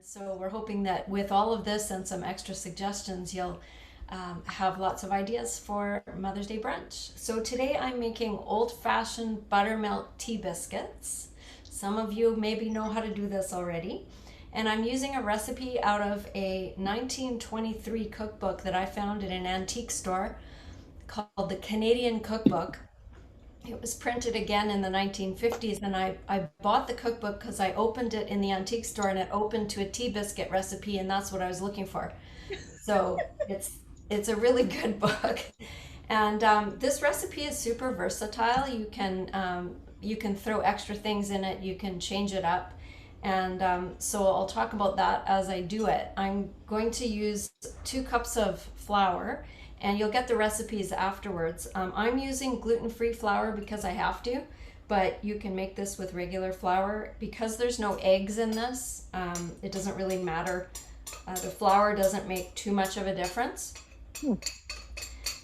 So we're hoping that with all of this and some extra suggestions, you'll have lots of ideas for Mother's Day brunch. So today I'm making old-fashioned buttermilk tea biscuits. Some of you maybe know how to do this already. And I'm using a recipe out of a 1923 cookbook that I found in an antique store called the Canadian Cookbook. It was printed again in the 1950s, and I bought the cookbook because I opened it in the antique store and it opened to a tea biscuit recipe, and that's what I was looking for. So it's a really good book, and this recipe is super versatile. You can throw extra things in it. You can change it up, and so I'll talk about that as I do it. I'm going to use 2 cups of flour, and you'll get the recipes afterwards. I'm using gluten-free flour because I have to, but you can make this with regular flour. Because there's no eggs in this, it doesn't really matter. The flour doesn't make too much of a difference.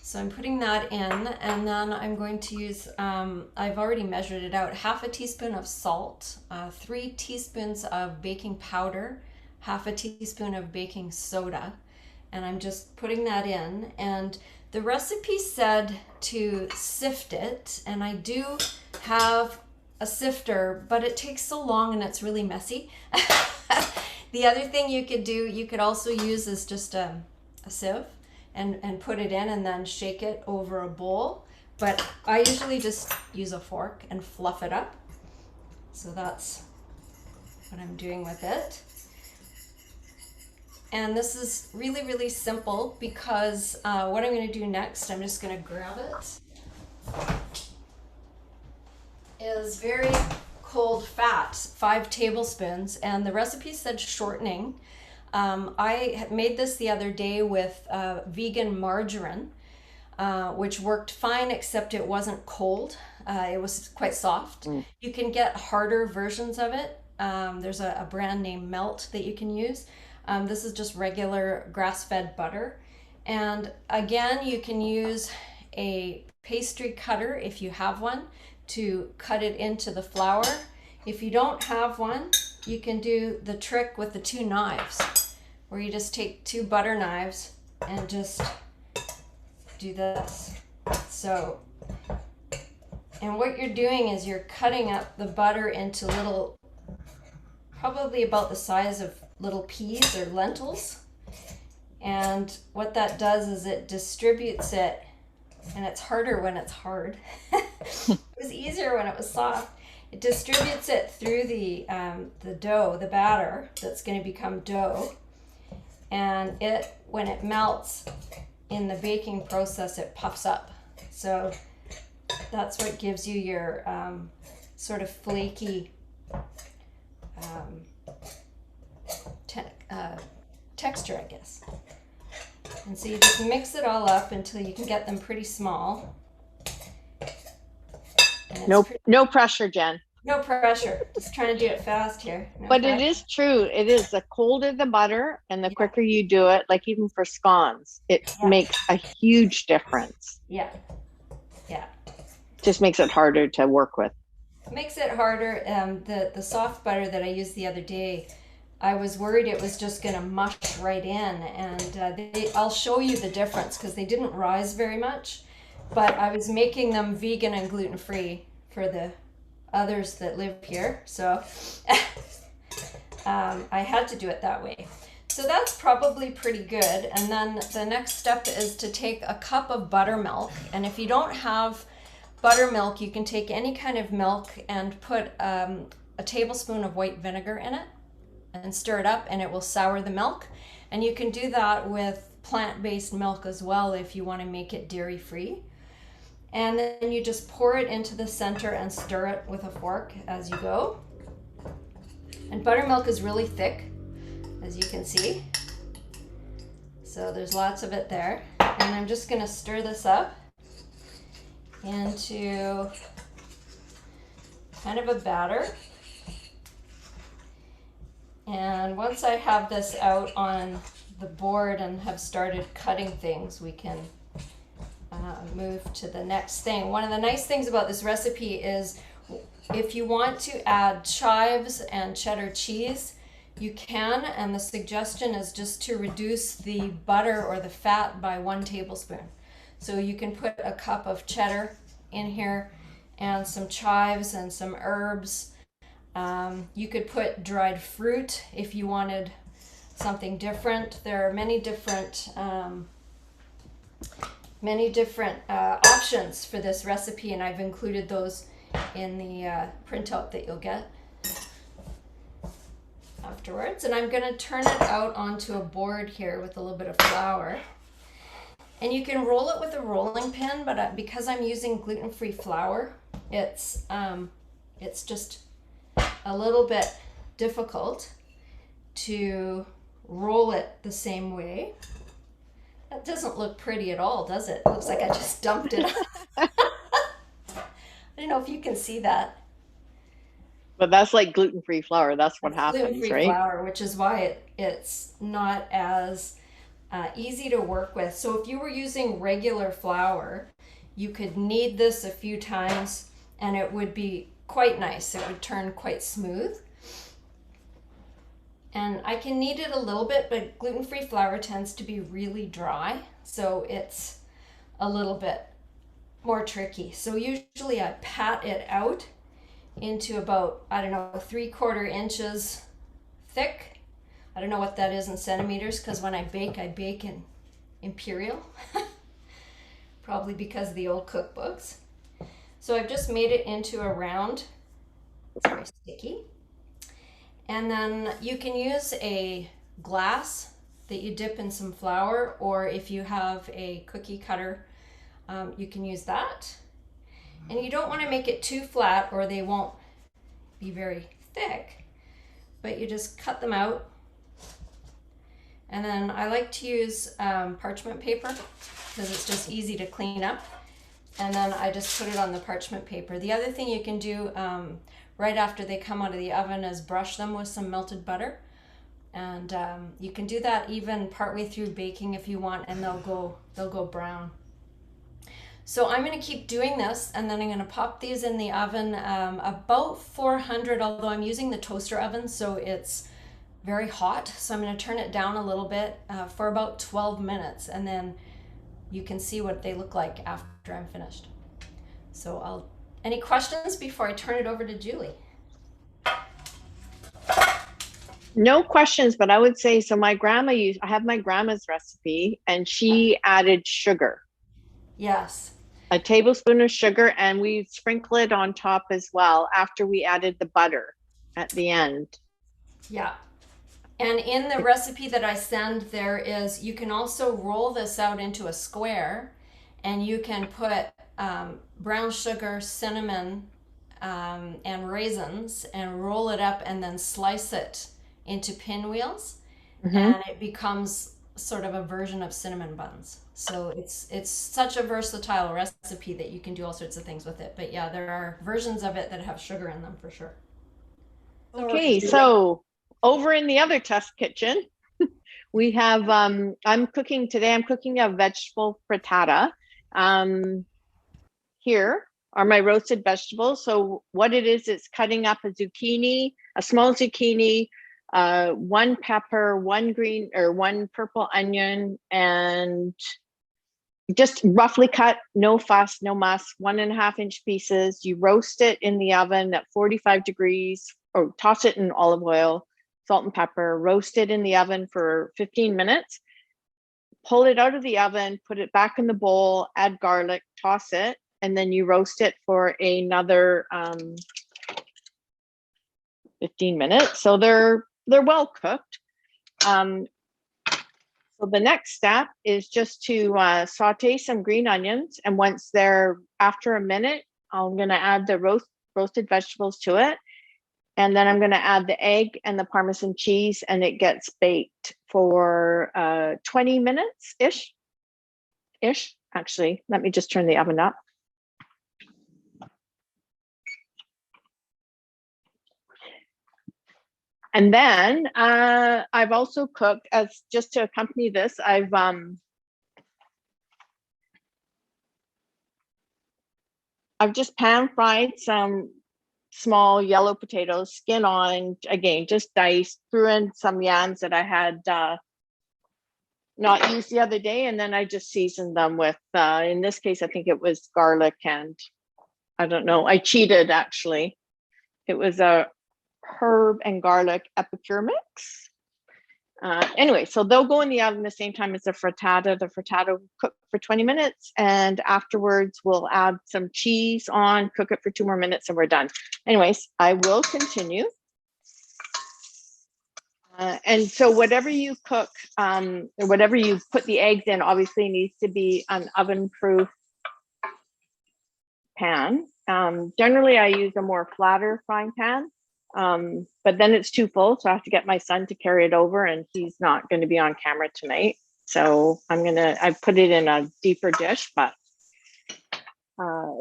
So I'm putting that in, and then I'm going to use, I've already measured it out, half a teaspoon of salt, 3 teaspoons of baking powder, half a teaspoon of baking soda, and I'm just putting that in. And the recipe said to sift it, and I do have a sifter, but it takes so long and it's really messy. The other thing you could do, you could also use is just a sieve and put it in and then shake it over a bowl. But I usually just use a fork and fluff it up. So that's what I'm doing with it. And this is really, really simple because what I'm going to do next, I'm just going to grab it, is very cold fat, 5 tablespoons, and the recipe said shortening. I had made this the other day with vegan margarine, which worked fine, except it wasn't cold. It was quite soft. You can get harder versions of it. There's a brand named Melt that you can use. This is just regular grass-fed butter. And again, you can use a pastry cutter if you have one to cut it into the flour. If you don't have one, you can do the trick with the 2 knives, where you just take 2 butter knives and just do this. So, and what you're doing is you're cutting up the butter into little, probably about the size of little peas or lentils. And what that does is it distributes it, and it's harder when it's hard. It was easier when it was soft. It distributes it through the dough, the batter that's going to become dough. And when it melts in the baking process, it puffs up. So that's what gives you your sort of flaky texture, I guess. And so you just mix it all up until you can get them pretty small. No pressure, Jen. No pressure. Just trying to do it fast here. But it is true. It is the colder the butter and the quicker you do it, like even for scones, it makes a huge difference. Yeah. Just makes it harder to work with. Makes it harder. The soft butter that I used the other day, I was worried it was just going to mush right in, and I'll show you the difference because they didn't rise very much, but I was making them vegan and gluten-free for the others that live here, so I had to do it that way. So that's probably pretty good. And then the next step is to take a cup of buttermilk, and if you don't have buttermilk, you can take any kind of milk and put a tablespoon of white vinegar in it and stir it up, and it will sour the milk. And you can do that with plant-based milk as well if you want to make it dairy-free. And then you just pour it into the center and stir it with a fork as you go. And buttermilk is really thick, as you can see. So there's lots of it there. And I'm just going to stir this up into kind of a batter. And once I have this out on the board and have started cutting things, we can move to the next thing. One of the nice things about this recipe is if you want to add chives and cheddar cheese, You can, and the suggestion is just to reduce the butter or the fat by 1 tablespoon. So you can put a cup of cheddar in here and some chives and some herbs. You could put dried fruit if you wanted something different. There are many different options for this recipe, and I've included those in the printout that you'll get afterwards. And I'm going to turn it out onto a board here with a little bit of flour. And you can roll it with a rolling pin, but because I'm using gluten-free flour, it's just a little bit difficult to roll it the same way. That doesn't look pretty at all, does it? It looks like I just dumped it. I don't know if you can see that. But that's like gluten-free flour. That's what happens, Gluten-free right? flour, which is why it's not as easy to work with. So if you were using regular flour, you could knead this a few times and it would be quite nice. It would turn quite smooth. And I can knead it a little bit, but gluten-free flour tends to be really dry, so it's a little bit more tricky. So usually I pat it out into about, I don't know, 3/4 inches thick. I don't know what that is in centimeters, because when I bake in imperial, probably because of the old cookbooks. So I've just made it into a round. It's very sticky. And then you can use a glass that you dip in some flour, or if you have a cookie cutter, you can use that. And you don't want to make it too flat or they won't be very thick, but you just cut them out. And then I like to use parchment paper because it's just easy to clean up. And then I just put it on the parchment paper. The other thing you can do right after they come out of the oven is brush them with some melted butter. And you can do that even partway through baking if you want, and they'll go brown. So I'm going to keep doing this, and then I'm going to pop these in the oven about 400, although I'm using the toaster oven, so it's very hot. So I'm going to turn it down a little bit for about 12 minutes, and then you can see what they look like after I'm finished. So any questions before I turn it over to Julie? No questions, but I would say, so I have my grandma's recipe, and she added sugar. Yes. A tablespoon of sugar, and we sprinkle it on top as well after we added the butter at the end. Yeah. And in the recipe that I send, you can also roll this out into a square, and you can put brown sugar, cinnamon, and raisins, and roll it up and then slice it into pinwheels, and it becomes sort of a version of cinnamon buns. So it's such a versatile recipe that you can do all sorts of things with it. But yeah, there are versions of it that have sugar in them for sure. Okay, so over in the other test kitchen, we have, I'm cooking a vegetable frittata. Here are my roasted vegetables. So what it is, it's cutting up a small zucchini, 1 pepper, 1 green or 1 purple onion, and just roughly cut, no fuss, no muss, 1.5-inch pieces. You roast it in the oven at 45 degrees, or toss it in olive oil, salt and pepper, roast it in the oven for 15 minutes. Pull it out of the oven, put it back in the bowl, add garlic, toss it, and then you roast it for another 15 minutes. So they're well cooked. So the next step is just to saute some green onions, and after a minute, I'm going to add the roasted vegetables to it, and then I'm going to add the egg and the Parmesan cheese, and it gets baked for 20 minutes ish. Actually, let me just turn the oven up. And then I've also cooked, as just to accompany this, I've just pan fried some small yellow potatoes, skin on, again, just diced, threw in some yams that I had not used the other day, and then I just seasoned them with, in this case, I think it was garlic and I don't know, I cheated actually. It was a herb and garlic epicure mix. Anyway, so they'll go in the oven the same time as the frittata. The frittata will cook for 20 minutes, and afterwards we'll add some cheese on, cook it for 2 more minutes, and we're done. Anyways, I will continue. And so whatever you cook, or whatever you put the eggs in, obviously needs to be an oven-proof pan. Generally, I use a more flatter frying pan. But then it's too full, so I have to get my son to carry it over, and he's not going to be on camera tonight. So I put it in a deeper dish, but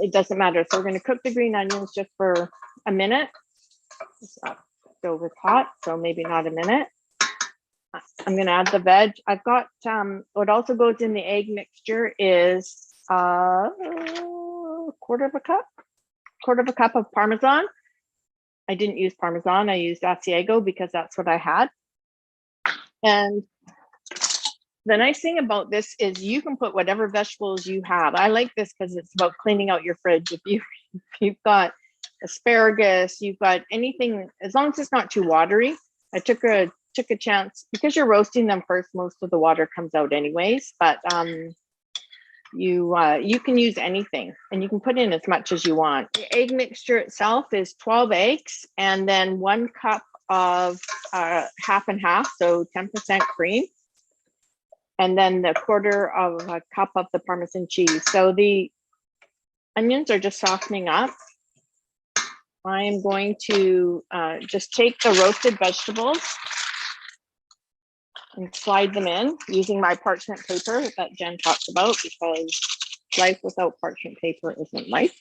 it doesn't matter. So we're going to cook the green onions just for a minute. Stove is hot, so maybe not a minute. I'm going to add the veg. I've got what also goes in the egg mixture is quarter of a cup of Parmesan. I didn't use Parmesan, I used Asiago because that's what I had. And the nice thing about this is you can put whatever vegetables you have. I like this because it's about cleaning out your fridge. If you've got asparagus, you've got anything, as long as it's not too watery. I took a chance, because you're roasting them first, most of the water comes out anyways, but you can use anything, and you can put in as much as you want. The egg mixture itself is 12 eggs, and then 1 cup of half and half, so 10% cream, and then the quarter of a cup of the Parmesan cheese. So the onions are just softening up. I am going to just take the roasted vegetables and slide them in using my parchment paper that Jen talked about, because life without parchment paper isn't life.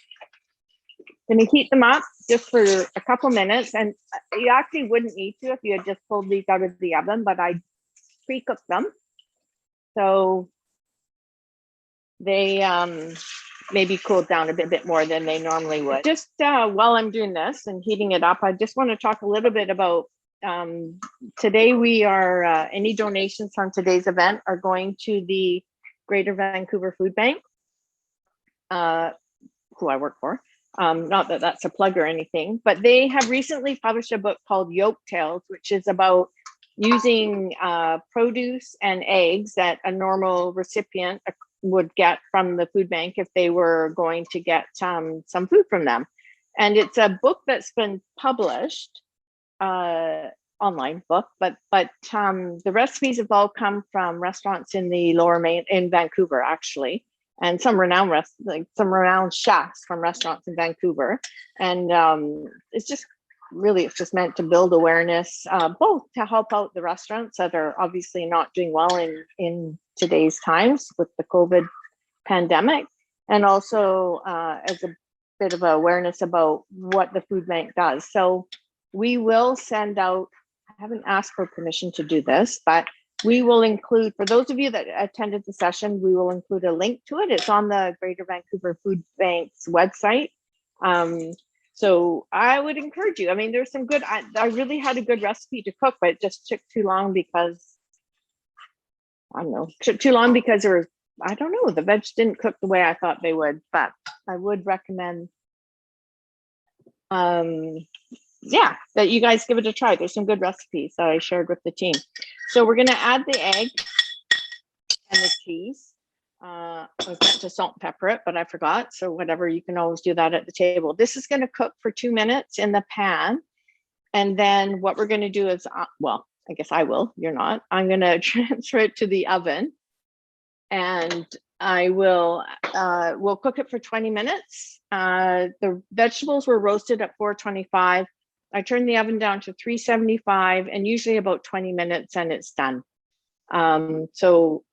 Going to heat them up just for a couple minutes, and you actually wouldn't need to if you had just pulled these out of the oven, but I pre-cooked them, so they maybe cooled down a bit more than they normally would. Just while I'm doing this and heating it up, I just want to talk a little bit about today we are any donations from today's event are going to the Greater Vancouver Food Bank, who I work for. Not that that's a plug or anything, but they have recently published a book called Yolk Tales, which is about using produce and eggs that a normal recipient would get from the food bank if they were going to get some food from them. And it's a book that's been published, online book, but the recipes have all come from restaurants in the Lower Main in Vancouver, actually, and some renowned chefs from restaurants in Vancouver. And it's just meant to build awareness, both to help out the restaurants that are obviously not doing well in today's times with the COVID pandemic, and also as a bit of awareness about what the food bank does. So we will send out, I haven't asked for permission to do this, but we will include, for those of you that attended the session, we will include a link to it. It's on the Greater Vancouver Food Bank's website. So I would encourage you. I mean, there's some good, I really had a good recipe to cook, but it just took too long because, I don't know, took too long because there was, I don't know, the veg didn't cook the way I thought they would, but I would recommend, yeah, that you guys give it a try. There's some good recipes that I shared with the team. So we're gonna add the egg and the cheese. I was meant to salt and pepper it, but I forgot. So whatever, you can always do that at the table. This is gonna cook for 2 minutes in the pan. And then what we're gonna do is, well, I guess I will, you're not. I'm gonna transfer it to the oven, and I will, we'll cook it for 20 minutes. The vegetables were roasted at 425. I turn the oven down to 375, and usually about 20 minutes and it's done. So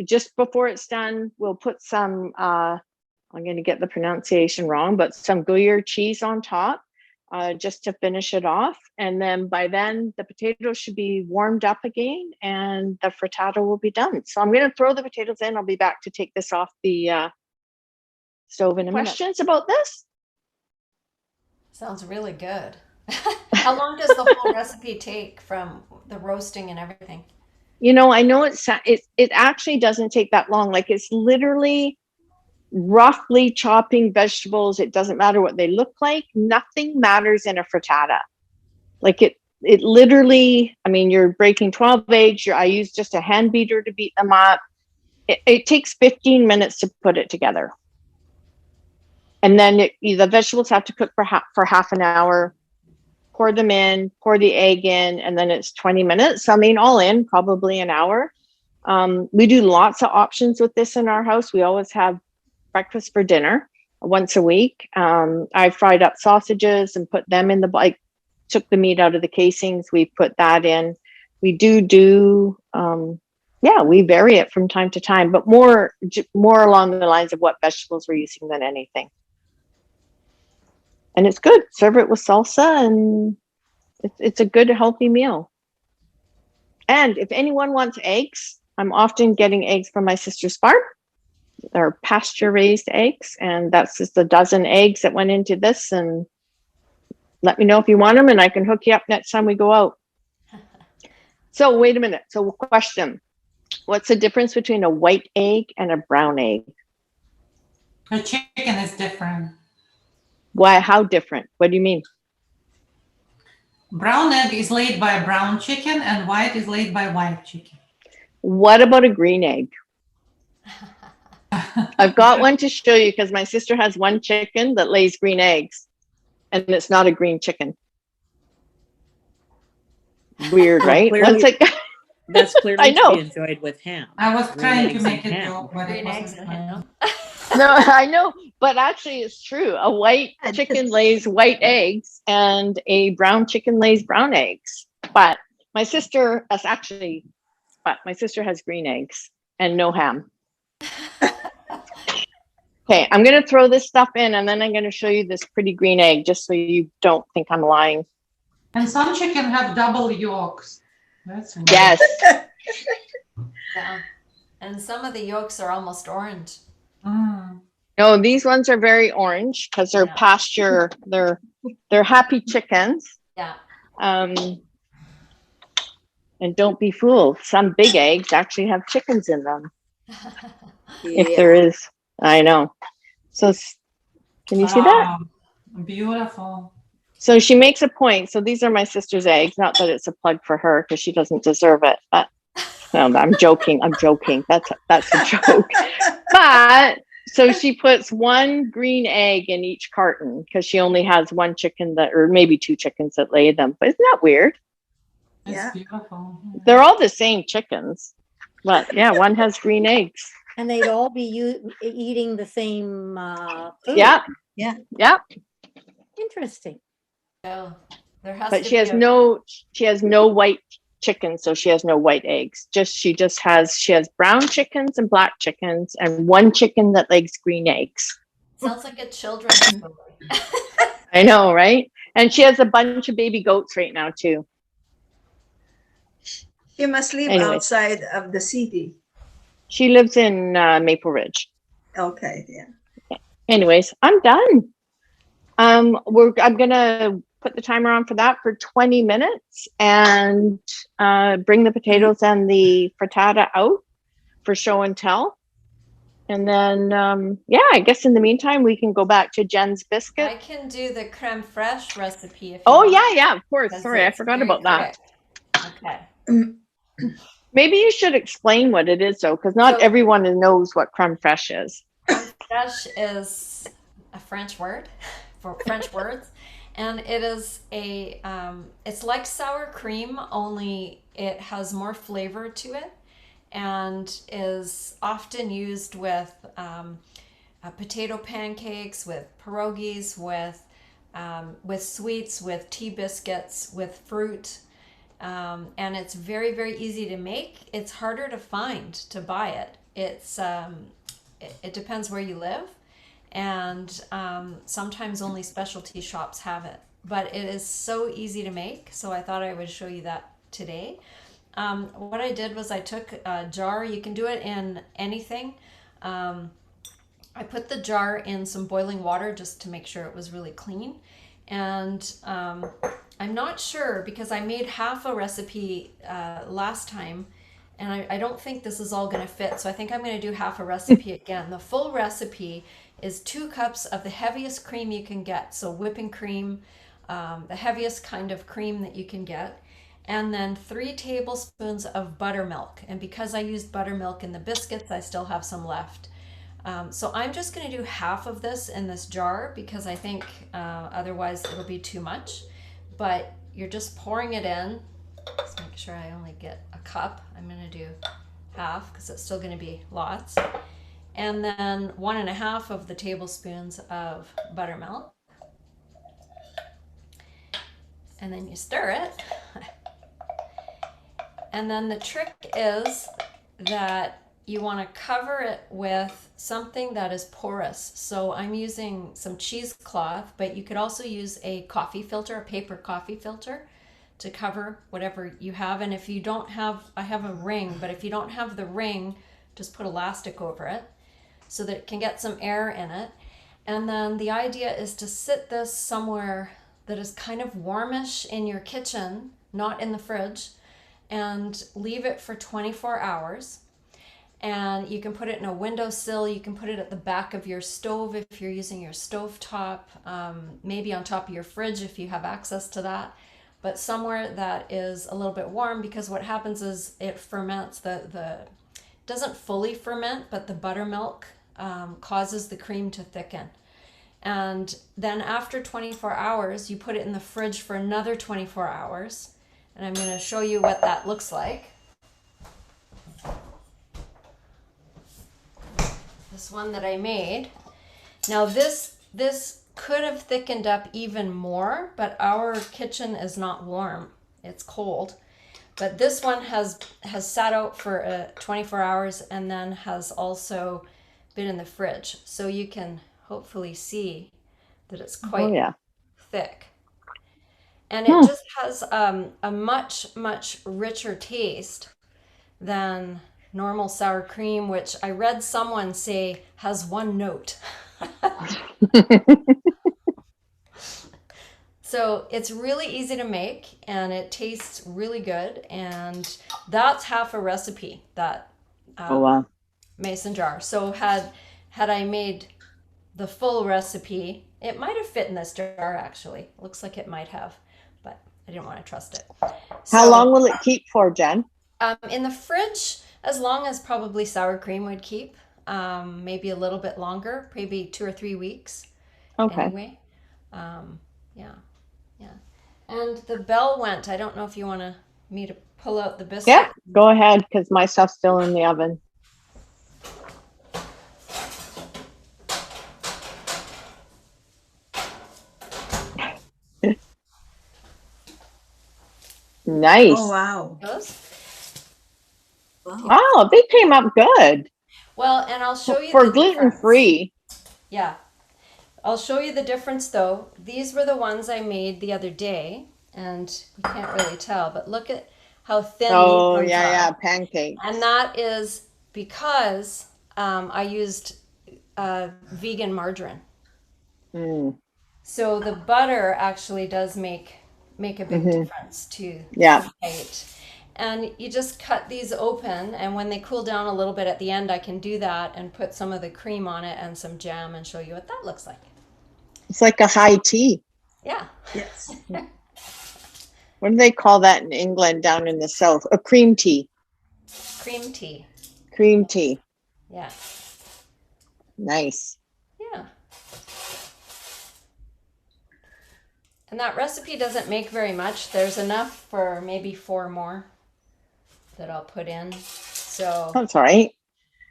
just before it's done, we'll put some, I'm going to get the pronunciation wrong, but some Gruyere cheese on top, just to finish it off. And then by then the potatoes should be warmed up again and the frittata will be done. So I'm going to throw the potatoes in. I'll be back to take this off the stove in a minute. Questions about this? Sounds really good. How long does the whole recipe take from the roasting and everything? I know it actually doesn't take that long. Like it's literally roughly chopping vegetables. It doesn't matter what they look like. Nothing matters in a frittata. Like it literally, I mean, you're breaking 12 eggs. I use just a hand beater to beat them up. It takes 15 minutes to put it together. And then the vegetables have to cook for half an hour. Pour them in, pour the egg in, and then it's 20 minutes. I mean, all in, probably an hour. We do lots of options with this in our house. We always have breakfast for dinner once a week. I fried up sausages and put them in took the meat out of the casings. We put that in. We we vary it from time to time, but more along the lines of what vegetables we're using than anything. And it's good. Serve it with salsa, and it's a good, healthy meal. And if anyone wants eggs, I'm often getting eggs from my sister's farm. They're pasture-raised eggs, and that's just a dozen eggs that went into this. And let me know if you want them, and I can hook you up next time we go out. So wait a minute. So question, what's the difference between a white egg and a brown egg? The chicken is different. Why? How different? What do you mean? Brown egg is laid by a brown chicken and white is laid by white chicken. What about a green egg? I've got one to show you because my sister has one chicken that lays green eggs, and it's not a green chicken. Weird, right? That's clearly to be enjoyed with ham. I was trying to make and a ham. joke, but it Green eggs wasn't and funny. ham. No, I know, but actually it's true. A white chicken lays white eggs and a brown chicken lays brown eggs. But my sister has green eggs and no ham. Okay, I'm going to throw this stuff in, and then I'm going to show you this pretty green egg just so you don't think I'm lying. And some chicken have double yolks. That's weird. Yes. Yeah. And some of the yolks are almost orange. No, these ones are very orange because they're pasture. They're happy chickens. Yeah. And don't be fooled. Some big eggs actually have chickens in them. If there is, I know. So can you see that? Beautiful. So she makes a point. So these are my sister's eggs. Not that it's a plug for her because she doesn't deserve it. But no, I'm joking. That's a joke. But so she puts one green egg in each carton because she only has one chicken or maybe two chickens that lay them. But isn't that weird? It's beautiful. They're all the same chickens, but yeah, one has green eggs. And they'd all be eating the same food. Yeah. Interesting. Oh, there has But to she be has no white chickens, so she has no white eggs. She has brown chickens and black chickens and one chicken that lays green eggs. Sounds like a children's story. I know, right? And she has a bunch of baby goats right now too. She must live outside of the city. She lives in Maple Ridge. Okay, yeah. Anyways, I'm done. I'm gonna put the timer on for that for 20 minutes and bring the potatoes and the frittata out for show and tell. And then, I guess in the meantime, we can go back to Jenn's biscuit. I can do the crème fraiche recipe if you want. Yeah, of course. Sorry, I forgot about that. Okay. Maybe you should explain what it is, though, because not everyone knows what crème fraiche is. Crème fraiche is a French word for French words, and it is it's like sour cream, only it has more flavor to it, and is often used with potato pancakes, with pierogies, with sweets, with tea biscuits, with fruit. And it's very, very easy to make. It's harder to find, to buy it. It depends where you live, and sometimes only specialty shops have it. But it is so easy to make, so I thought I would show you that today. What I did was I took a jar. You can do it in anything. I put the jar in some boiling water just to make sure it was really clean. And I'm not sure because I made half a recipe last time, and I don't think this is all going to fit. So I think I'm going to do half a recipe again. The full recipe is 2 cups of the heaviest cream you can get. So whipping cream, the heaviest kind of cream that you can get. And then 3 tablespoons of buttermilk. And because I used buttermilk in the biscuits, I still have some left. So I'm just going to do half of this in this jar because I think otherwise it'll be too much. But you're just pouring it in. Just make sure I only get a cup. I'm going to do half because it's still going to be lots. And then 1.5 of the tablespoons of buttermilk. And then you stir it. And then the trick is that you want to cover it with something that is porous. So I'm using some cheesecloth, but you could also use a coffee filter, a paper coffee filter, to cover whatever you have. And if you don't have, I have a ring, but if you don't have the ring, just put elastic over it so that it can get some air in it. And then the idea is to sit this somewhere that is kind of warmish in your kitchen, not in the fridge, and leave it for 24 hours. And you can put it in a windowsill. You can put it at the back of your stove if you're using your stove top, maybe on top of your fridge if you have access to that, but somewhere that is a little bit warm, because what happens is it ferments. Doesn't fully ferment, but the buttermilk causes the cream to thicken. And then after 24 hours, you put it in the fridge for another 24 hours. And I'm going to show you what that looks like. This one that I made. Now this could have thickened up even more, but our kitchen is not warm. It's cold. But this one has sat out for 24 hours and then has also been in the fridge. So you can hopefully see that it's quite thick. And it just has a much, much richer taste than normal sour cream, which I read someone say has 1 note. So it's really easy to make and it tastes really good. And that's half a recipe, that mason jar. So had I made the full recipe, it might have fit in this jar actually. Looks like it might have, but I didn't want to trust it. How long will it keep for, Jen? In the fridge, as long as probably sour cream would keep. Maybe a little bit longer, maybe 2 or 3 weeks. Okay. Anyway, yeah. And the bell went. I don't know if you want me to pull out the biscuit. Yeah, go ahead, because my stuff's still in the oven. Nice. Oh, wow. Those? Wow, they came up good. Well, and I'll show you for the gluten-free. Yeah. I'll show you the difference though. These were the ones I made the other day, and you can't really tell, but look at how thin these ones are. Pancakes. And that is because I used vegan margarine. So the butter actually does make a big difference to the height. And you just cut these open, and when they cool down a little bit at the end, I can do that and put some of the cream on it and some jam and show you what that looks like. It's like a high tea. Yeah. Yes. What do they call that in England down in the south? A cream tea. Cream tea. Cream tea. Yeah. Nice. Yeah. And that recipe doesn't make very much. There's enough for maybe 4 more that I'll put in. So that's all right.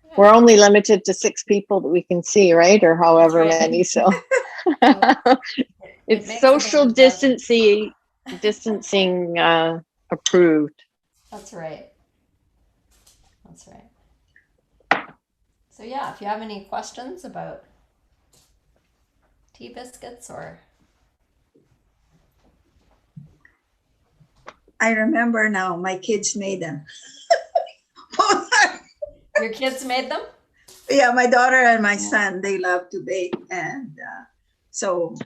Yeah. We're only limited to 6 people that we can see, right? Or however many. So it's social distancing approved. That's right. That's right. So yeah, if you have any questions about tea biscuits or... I remember now, my kids made them. Your kids made them? Yeah, my daughter and my son, they love to bake. And so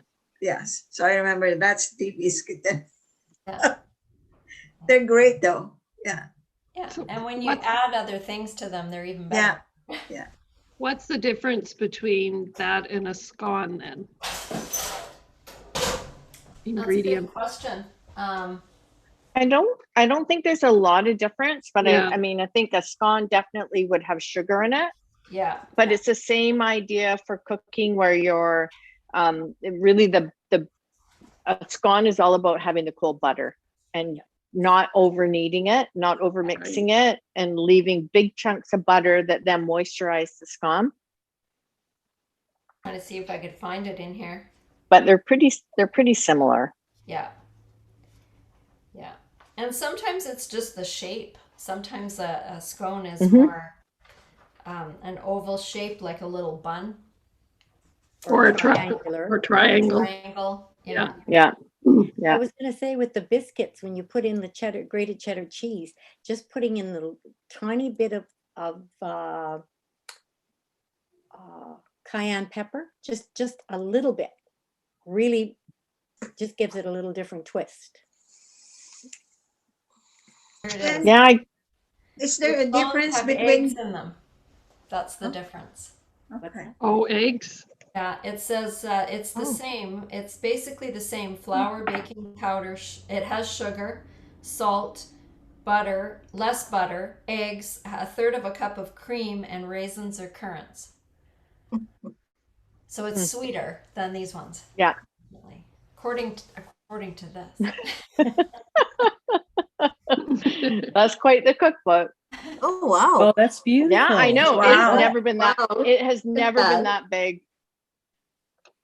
Yes. So I remember that's tea biscuit. Yeah. They're great though. Yeah. Yeah. So And when you what's- add other things to them, they're even better. Yeah. What's the difference between that and a scone then? That's a good Ingredient. question. I don't think there's a lot of difference, but Yeah. I mean, I think a scone definitely would have sugar in it, Yeah. but it's the same idea for cooking where you're, really a scone is all about having the cold butter and not over kneading it, not over mixing it, and leaving big chunks of butter that then moisturize the scone. Trying to see if I could find it in here. But they're pretty similar. Yeah. Yeah. And sometimes it's just the shape. Sometimes a scone is more an oval shape, like a little bun. Or a triangular. triangle. Triangle. Yeah. Yeah. I Yeah. was going to say with the biscuits, when you put in the grated cheddar cheese, just putting in the tiny bit of cayenne pepper, just a little bit, really just gives it a little different twist. Here it And is. Yeah. is there a The scones difference have between? eggs in them? That's the Oh. difference. Okay. Oh, eggs. Yeah, it says it's the same. It's basically the same flour, baking powder. It has sugar, salt, butter, less butter, eggs, a third of a cup of cream, and raisins or currants. So it's sweeter than these ones. Yeah. Definitely. According to this. That's quite the cookbook. Oh wow. Oh, that's beautiful. Yeah, I know. Wow. It's never been that. Wow. It has never been that big.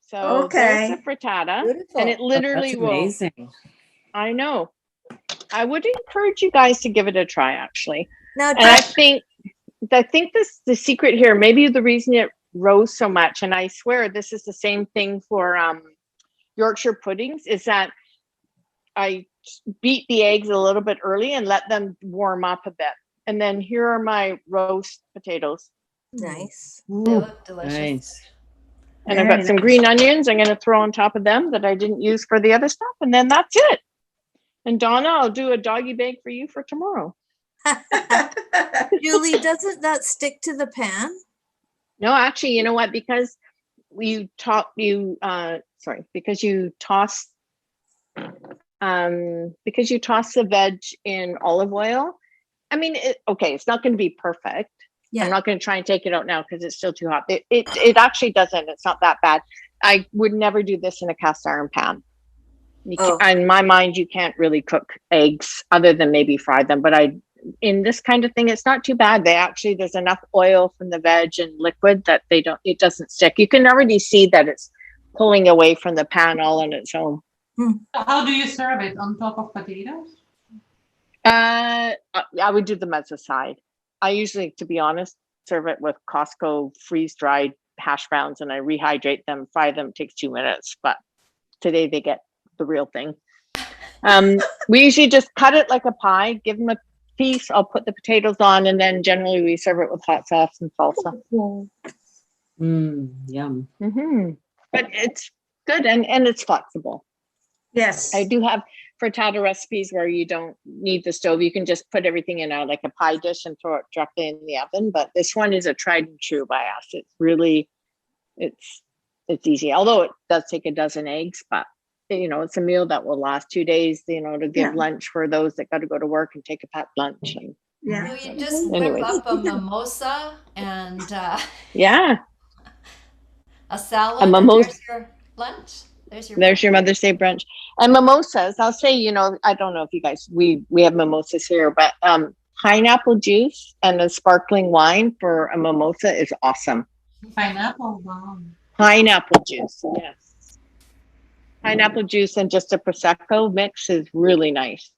So there's the frittata, Beautiful. and it Oh, literally that's will. amazing. I know. I would encourage you guys to give it a try, actually. Now, And I think this the secret here. Maybe the reason it rose so much, and I swear this is the same thing for Yorkshire puddings, is that I beat the eggs a little bit early and let them warm up a bit. And then here are my roast potatoes. nice. They look delicious. Nice. And I've got some green onions I'm going to throw on top of them that I didn't use for the other stuff. And then that's it. And Donna, I'll do a doggy bag for you for tomorrow. Julie, doesn't that stick to the pan? No, actually, you know what? Because because you toss the veg in olive oil. I mean, it's not going to be perfect. Yeah. I'm not going to try and take it out now because it's still too hot. It actually doesn't. It's not that bad. I would never do this in a cast iron pan. In my mind, you can't really cook eggs other than maybe fry them. But in this kind of thing, it's not too bad. There's enough oil from the veg and liquid that it doesn't stick. You can already see that it's pulling away from the pan all on its own. How do you serve it? On top of potatoes? I would do them as a side. I usually, to be honest, serve it with Costco freeze-dried hash browns, and I rehydrate them, fry them. It takes 2 minutes, but today they get the real thing. We usually just cut it like a pie, give them a piece. I'll put the potatoes on, and then generally we serve it with hot sauce and salsa. Yum. But it's good and it's flexible. Yes. I do have frittata recipes where you don't need the stove. You can just put everything in like a pie dish and throw it directly in the oven. But this one is a tried and true by us. It's really, it's easy. Although it does take a dozen eggs, but it's a meal that will last 2 days, to give lunch for those that got to go to work and take a packed lunch. And Yeah. So you just whip up a mimosa and a salad. A mimosa. There's your lunch. There's your Mother's Day brunch. And mimosas, I'll say, I don't know if you guys, we have mimosas here, but pineapple juice and a sparkling wine for a mimosa is awesome. Pineapple, wow. Pineapple juice, yes. Pineapple juice and just a Prosecco mix is really nice.